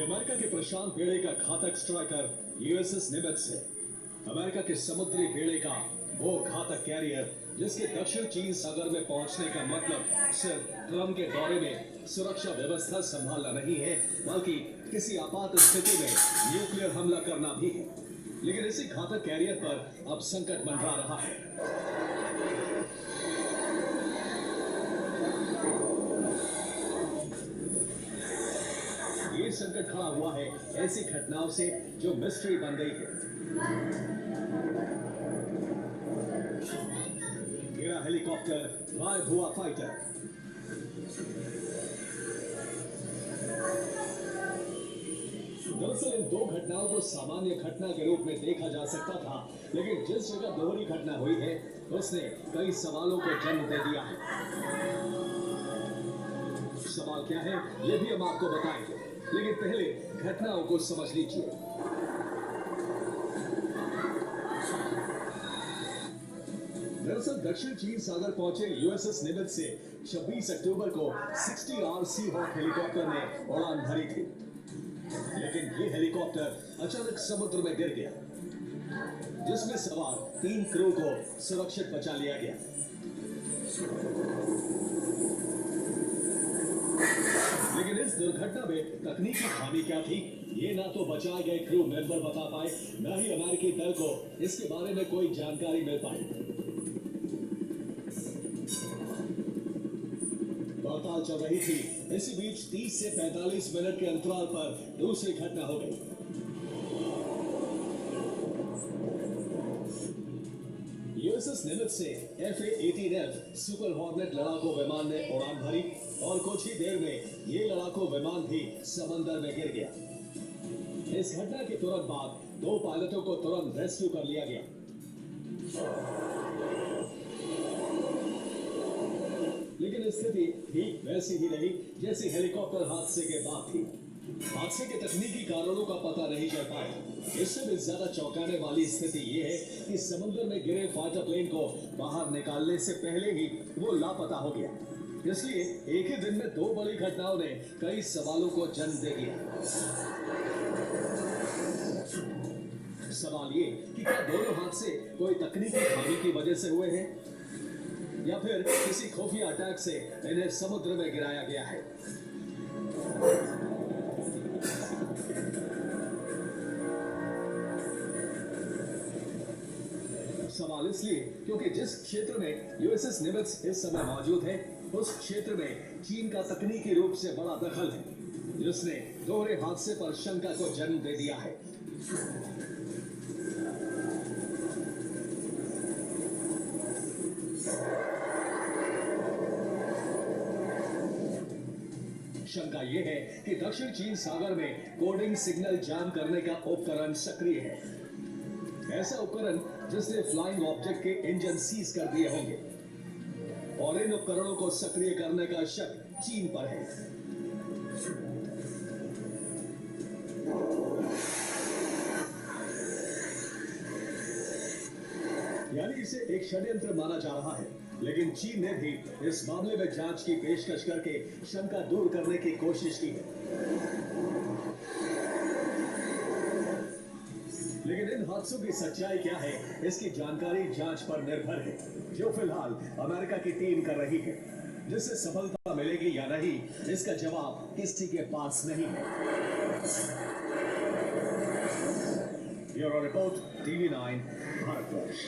America के प्रशांत बेड़े का घातक स्ट्राइकर यूएसएस निमित्ज है। अमेरिका के समुद्री बेड़े का वो घातक कैरियर जिसके दक्षिण चीन सागर में पहुंचने का मतलब सिर्फ ट्रम्प के दौरे में सुरक्षा व्यवस्था संभालना नहीं है, बल्कि किसी आपात स्थिति में न्यूक्लियर हमला करना भी है। लेकिन इसी घातक कैरियर पर अब संकट मंडरा रहा है। ये संकट खड़ा हुआ है ऐसी घटनाओं से जो मिस्ट्री बन गई है। गिरा हेलीकॉप्टर, गायब हुआ फाइटर। दरअसल इन दो घटनाओं को सामान्य घटना के रूप में देखा जा सकता था, लेकिन जिस जगह दोहरी घटना हुई है उसने कई सवालों को जन्म दे दिया है। सवाल क्या है ये भी हम आपको बताएंगे, लेकिन पहले घटनाओं को समझ लीजिए। दरअसल दक्षिण चीन सागर पहुंचे यूएसएस निमित्ज से 26 अक्टूबर को 60 आर सीहॉक हेलीकॉप्टर ने उड़ान भरी थी, लेकिन ये हेलीकॉप्टर अचानक समुद्र में गिर गया, जिसमें सवार 3 क्रू को सुरक्षित बचा लिया गया। लेकिन इस दुर्घटना में तकनीकी खामी क्या थी, ये ना तो बचाए गए क्रू मेंबर बता पाए, न ही अमेरिकी दल को इसके बारे में कोई जानकारी मिल पाई। पड़ताल चल रही थी, इसी बीच 30 से 45 मिनट के अंतराल पर दूसरी घटना हो गई। यूएसएस निमित्ज से FA-18F सुपर हॉर्नेट लड़ाकू विमान ने उड़ान भरी और कुछ ही देर में ये लड़ाकू विमान भी समंदर में गिर गया। इस घटना के तुरंत बाद 2 पायलटों को तुरंत रेस्क्यू कर लिया गया। लेकिन स्थिति ठीक वैसी ही रही जैसी हेलीकॉप्टर हादसे के बाद थी। हादसे के तकनीकी कारणों का पता नहीं चल पाया। इससे भी ज्यादा चौंकाने वाली स्थिति ये है कि समुद्र में गिरे फाइटर प्लेन को बाहर निकालने से पहले ही वो लापता हो गया। इसलिए एक ही दिन में 2 बड़ी घटनाओं ने कई सवालों को जन्म दे दिया। सवाल ये कि क्या दोनों हादसे कोई तकनीकी खामी की वजह से हुए हैं, या फिर किसी खुफिया अटैक से इन्हें समुद्र में गिराया गया है। सवाल इसलिए क्योंकि जिस क्षेत्र में यूएसएस निमित्ज इस समय मौजूद है, उस क्षेत्र में चीन का तकनीकी रूप से बड़ा दखल है, जिसने दोहरे हादसे पर शंका को जन्म दे दिया है। शंका यह है कि दक्षिण चीन सागर में कोडिंग सिग्नल जाम करने का उपकरण सक्रिय है। ऐसा उपकरण जिसने फ्लाइंग ऑब्जेक्ट के इंजन सीज कर दिए होंगे, और इन उपकरणों को सक्रिय करने का शक चीन पर है। यानी इसे एक षड्यंत्र माना जा रहा है, लेकिन चीन ने भी इस मामले में जांच की पेशकश करके शंका दूर करने की कोशिश की है। लेकिन इन हादसों की सच्चाई क्या है, इसकी जानकारी जांच पर निर्भर है, जो फिलहाल अमेरिका की टीम कर रही है। जिससे सफलता मिलेगी या नहीं, इसका जवाब किसी के पास नहीं है। Bureau report, TV9 Bharatvarsh.